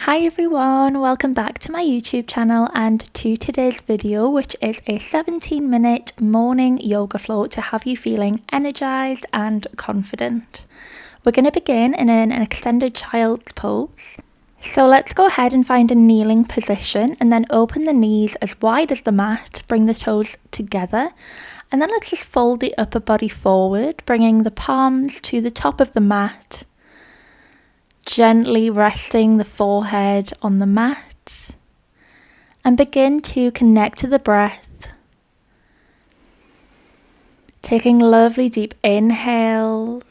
Hi everyone, welcome back to my YouTube channel and to today's video, which is a 17-minute morning yoga flow to have you feeling energized and confident. We're going to begin in an extended child's pose. So let's go ahead and find a kneeling position and then open the knees as wide as the mat, bring the toes together, and then let's just fold the upper body forward, bringing the palms to the top of the mat. Gently resting the forehead on the mat and begin to connect to the breath. Taking lovely deep inhales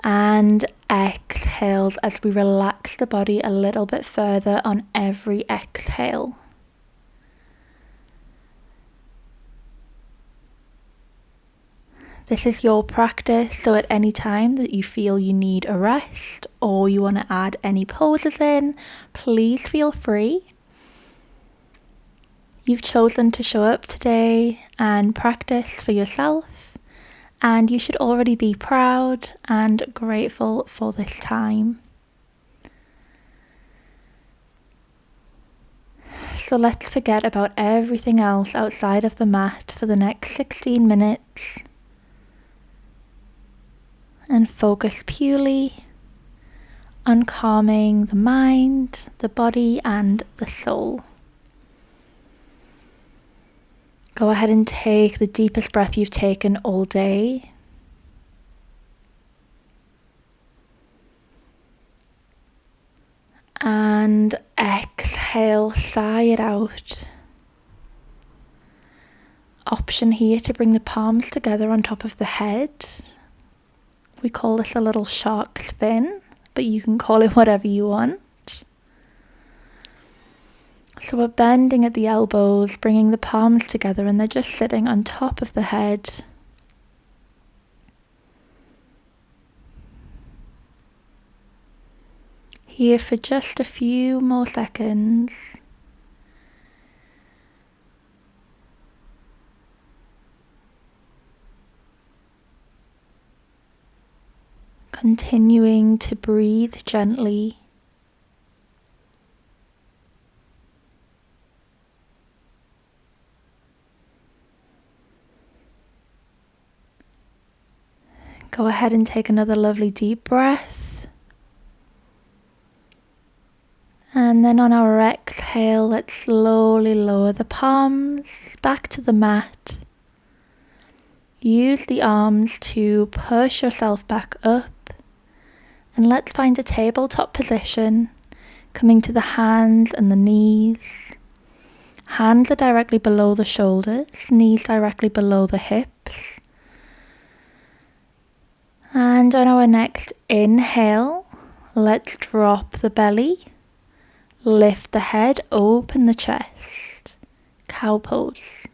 and exhales as we relax the body a little bit further on every exhale. This is your practice, so at any time that you feel you need a rest or you want to add any poses in, please feel free. You've chosen to show up today and practice for yourself, and you should already be proud and grateful for this time. So let's forget about everything else outside of the mat for the next 16 minutes. And focus purely on calming the mind, the body, and the soul. Go ahead and take the deepest breath you've taken all day. And exhale, sigh it out. Option here to bring the palms together on top of the head. We call this a little shark fin, but you can call it whatever you want. So we're bending at the elbows, bringing the palms together, and they're just sitting on top of the head. Here for just a few more seconds. Continuing to breathe gently. Go ahead and take another lovely deep breath. And then on our exhale, let's slowly lower the palms back to the mat. Use the arms to push yourself back up. And let's find a tabletop position, coming to the hands and the knees. Hands are directly below the shoulders, knees directly below the hips. And on our next inhale, let's drop the belly, lift the head, open the chest, cow pose.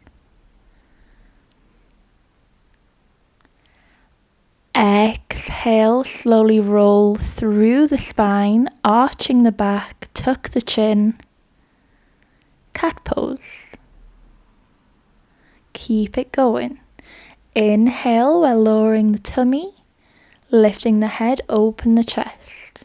Exhale, slowly roll through the spine, arching the back, tuck the chin, cat pose. Keep it going. Inhale while lowering the tummy, lifting the head, open the chest.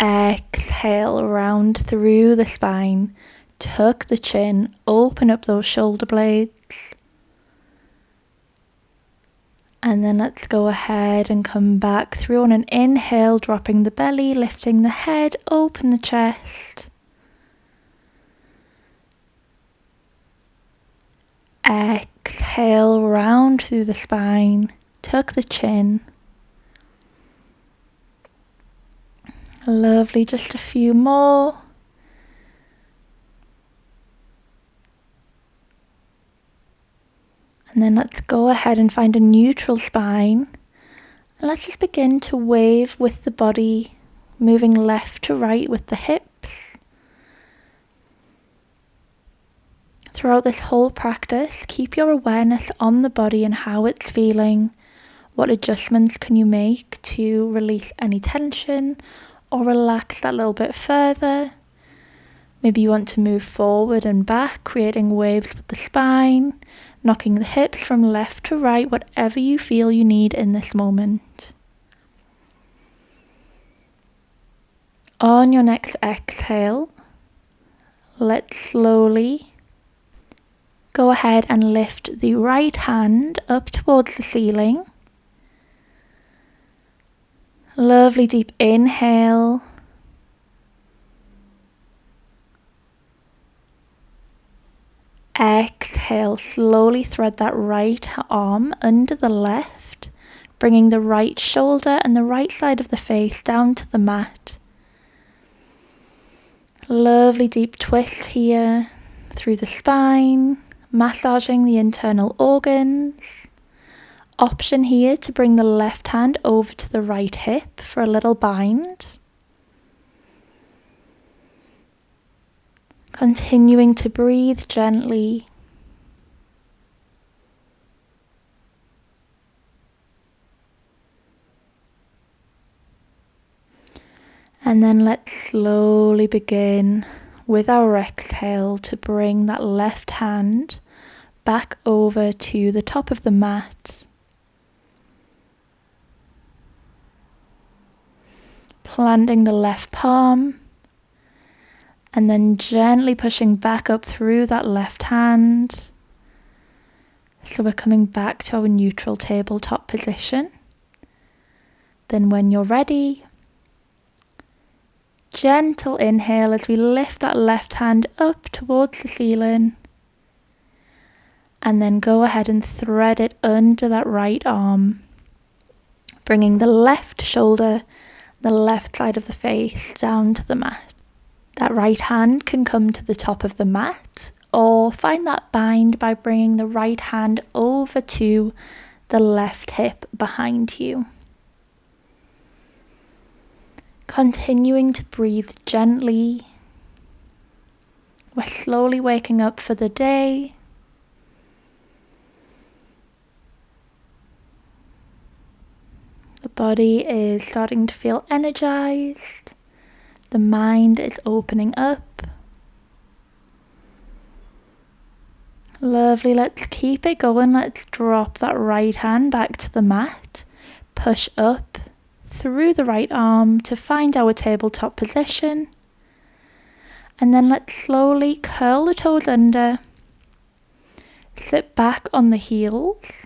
Exhale, round through the spine, tuck the chin, open up those shoulder blades. And then let's go ahead and come back through on an inhale, dropping the belly, lifting the head, open the chest. Exhale, round through the spine, tuck the chin. Lovely, just a few more. And then let's go ahead and find a neutral spine. And let's just begin to wave with the body, moving left to right with the hips. Throughout this whole practice, keep your awareness on the body and how it's feeling. What adjustments can you make to release any tension or relax that little bit further? Maybe you want to move forward and back, creating waves with the spine, knocking the hips from left to right, whatever you feel you need in this moment. On your next exhale, let's slowly go ahead and lift the right hand up towards the ceiling. Lovely deep inhale. Exhale, slowly thread that right arm under the left, bringing the right shoulder and the right side of the face down to the mat. Lovely deep twist here through the spine, massaging the internal organs. Option here to bring the left hand over to the right hip for a little bind. Continuing to breathe gently. And then let's slowly begin with our exhale to bring that left hand back over to the top of the mat. Planting the left palm. And then gently pushing back up through that left hand. So we're coming back to our neutral tabletop position. Then when you're ready, gentle inhale as we lift that left hand up towards the ceiling. And then go ahead and thread it under that right arm, bringing the left shoulder, the left side of the face down to the mat. That right hand can come to the top of the mat, or find that bind by bringing the right hand over to the left hip behind you. Continuing to breathe gently. We're slowly waking up for the day. The body is starting to feel energized. The mind is opening up. Lovely, let's keep it going. Let's drop that right hand back to the mat. Push up through the right arm to find our tabletop position. And then let's slowly curl the toes under. Sit back on the heels.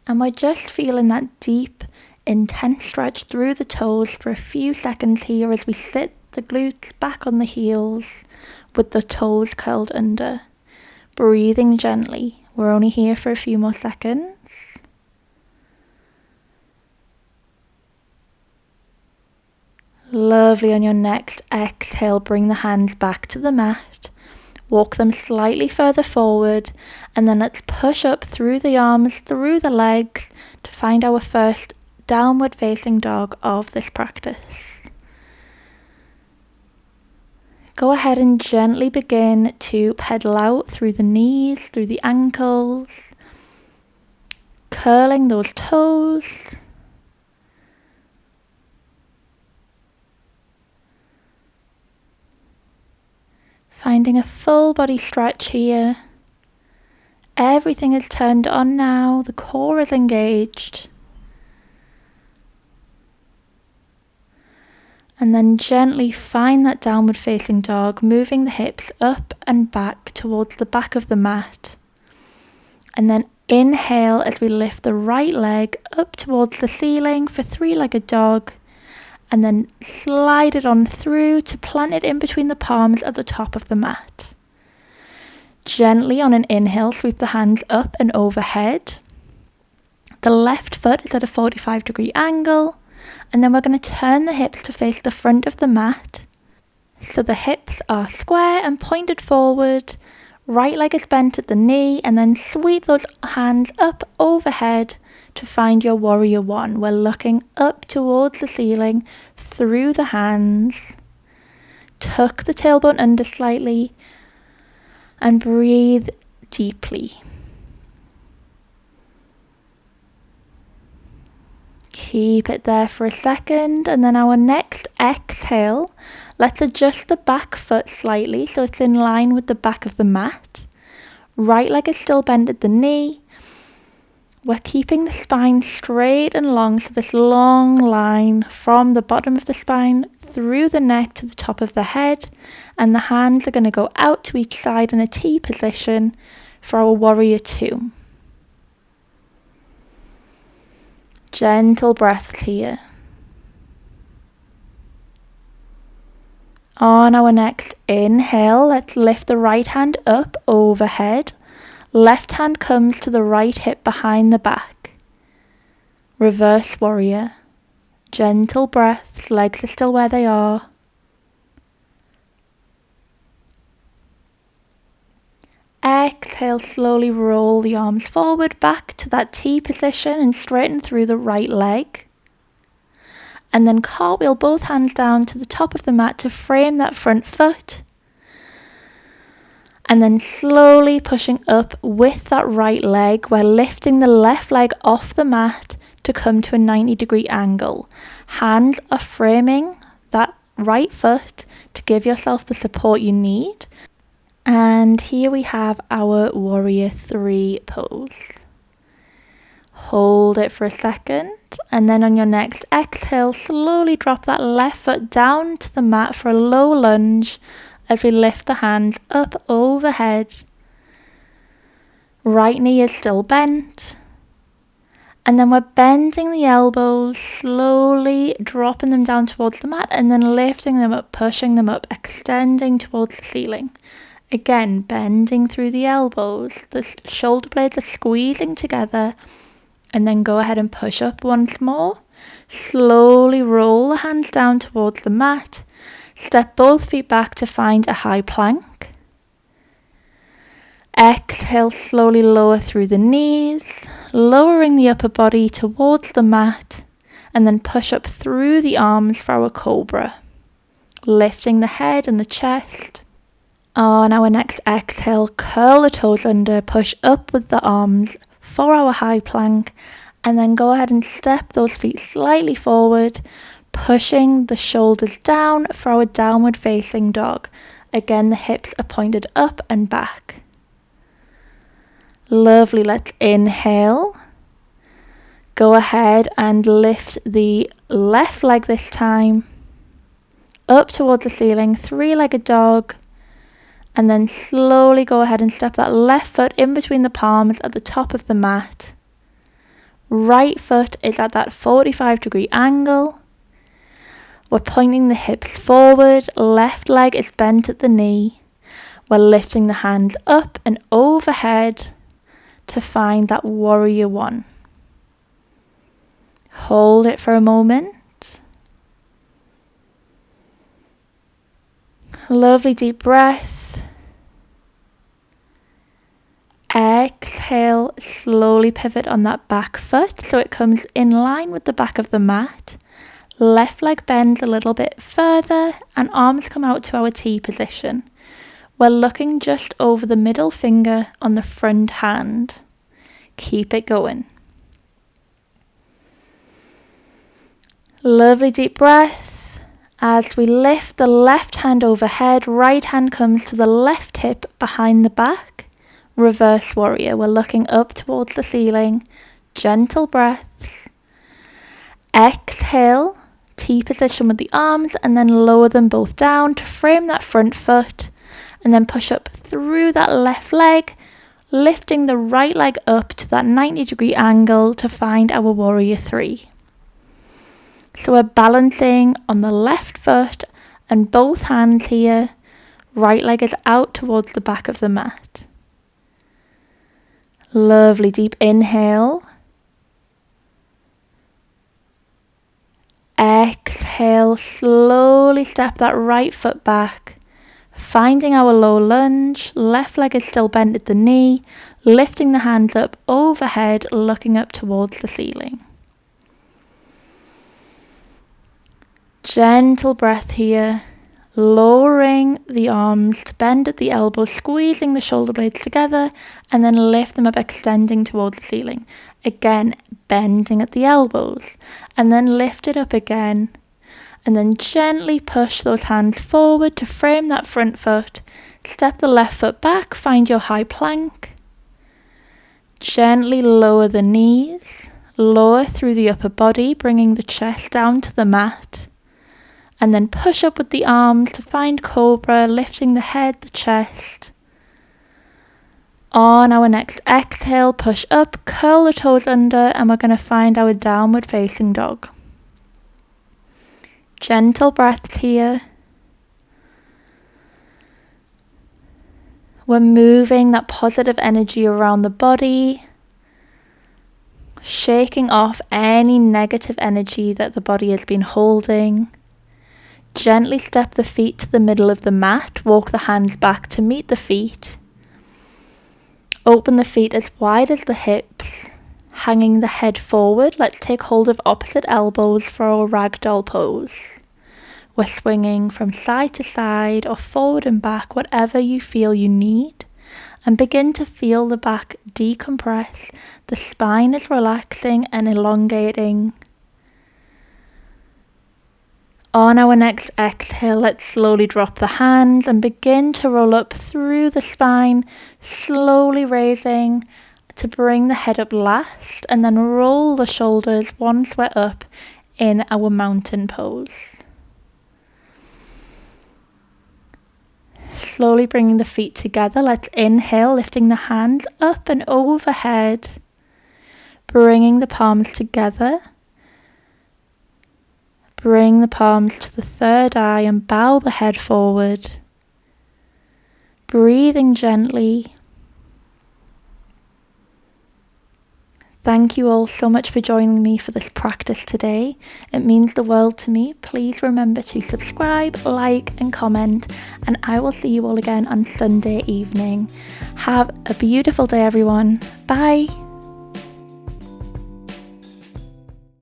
And we're just feeling that deep, intense stretch through the toes for a few seconds here as we sit the glutes back on the heels with the toes curled under. Breathing gently. We're only here for a few more seconds. Lovely. On your next exhale, bring the hands back to the mat. Walk them slightly further forward, and then let's push up through the arms, through the legs to find our first downward facing dog of this practice. Go ahead and gently begin to pedal out through the knees, through the ankles, curling those toes. Finding a full body stretch here. Everything is turned on now, the core is engaged. And then gently find that downward facing dog, moving the hips up and back towards the back of the mat. And then inhale as we lift the right leg up towards the ceiling for three-legged dog. And then slide it on through to plant it in between the palms at the top of the mat. Gently on an inhale, sweep the hands up and overhead. The left foot is at a 45-degree angle. And then we're going to turn the hips to face the front of the mat. So the hips are square and pointed forward. Right leg is bent at the knee, and then sweep those hands up overhead to find your warrior one. We're looking up towards the ceiling through the hands. Tuck the tailbone under slightly and breathe deeply. Keep it there for a second, and then our next exhale, let's adjust the back foot slightly so it's in line with the back of the mat. Right leg is still bent at the knee. We're keeping the spine straight and long, so this long line from the bottom of the spine through the neck to the top of the head, and the hands are going to go out to each side in a T position for our warrior two. Gentle breaths here. On our next inhale, let's lift the right hand up overhead. Left hand comes to the right hip behind the back. Reverse warrior. Gentle breaths, legs are still where they are. Exhale, slowly roll the arms forward back to that T position and straighten through the right leg. And then cartwheel both hands down to the top of the mat to frame that front foot. And then slowly pushing up with that right leg, we're lifting the left leg off the mat to come to a 90-degree angle. Hands are framing that right foot to give yourself the support you need. And here we have our warrior three pose. Hold it for a second, and then on your next exhale, slowly drop that left foot down to the mat for a low lunge as we lift the hands up overhead. Right knee is still bent. And then we're bending the elbows, slowly dropping them down towards the mat and then lifting them up, pushing them up, extending towards the ceiling. Again, bending through the elbows. The shoulder blades are squeezing together. And then go ahead and push up once more. Slowly roll the hands down towards the mat. Step both feet back to find a high plank. Exhale, slowly lower through the knees, lowering the upper body towards the mat, and then push up through the arms for our cobra. Lifting the head and the chest. On our next exhale, curl the toes under, push up with the arms for our high plank, and then go ahead and step those feet slightly forward, pushing the shoulders down for our downward facing dog. Again, the hips are pointed up and back. Lovely, let's inhale. Go ahead and lift the left leg this time up towards the ceiling, three-legged dog. And then slowly go ahead and step that left foot in between the palms at the top of the mat. Right foot is at that 45-degree angle. We're pointing the hips forward. Left leg is bent at the knee. We're lifting the hands up and overhead to find that warrior one. Hold it for a moment. Lovely deep breath. Exhale, slowly pivot on that back foot so it comes in line with the back of the mat. Left leg bends a little bit further and arms come out to our T position. We're looking just over the middle finger on the front hand. Keep it going. Lovely deep breath. As we lift the left hand overhead, right hand comes to the left hip behind the back. Reverse warrior. We're looking up towards the ceiling. Gentle breaths. Exhale, T position with the arms and then lower them both down to frame that front foot and then push up through that left leg, lifting the right leg up to that 90-degree angle to find our warrior three. So we're balancing on the left foot and both hands here. Right leg is out towards the back of the mat. Lovely deep inhale. Exhale, slowly step that right foot back, finding our low lunge. Left leg is still bent at the knee, lifting the hands up overhead, looking up towards the ceiling. Gentle breath here, lowering the arms to bend at the elbows, squeezing the shoulder blades together, and then lift them up, extending towards the ceiling. Again, bending at the elbows, and then lift it up again, and then gently push those hands forward to frame that front foot. Step the left foot back, find your high plank. Gently lower the knees, lower through the upper body, bringing the chest down to the mat. And then push up with the arms to find cobra, lifting the head, the chest. On our next exhale, push up, curl the toes under, and we're going to find our downward facing dog. Gentle breaths here. We're moving that positive energy around the body, shaking off any negative energy that the body has been holding. Gently step the feet to the middle of the mat, walk the hands back to meet the feet. Open the feet as wide as the hips, hanging the head forward. Let's take hold of opposite elbows for our ragdoll pose. We're swinging from side to side or forward and back, whatever you feel you need. And begin to feel the back decompress. The spine is relaxing and elongating. On our next exhale, let's slowly drop the hands and begin to roll up through the spine, slowly raising to bring the head up last, and then roll the shoulders once we're up in our mountain pose. Slowly bringing the feet together, let's inhale, lifting the hands up and overhead, bringing the palms together. Bring the palms to the third eye and bow the head forward. Breathing gently. Thank you all so much for joining me for this practice today. It means the world to me. Please remember to subscribe, like, and comment, and I will see you all again on Sunday evening. Have a beautiful day, everyone. Bye.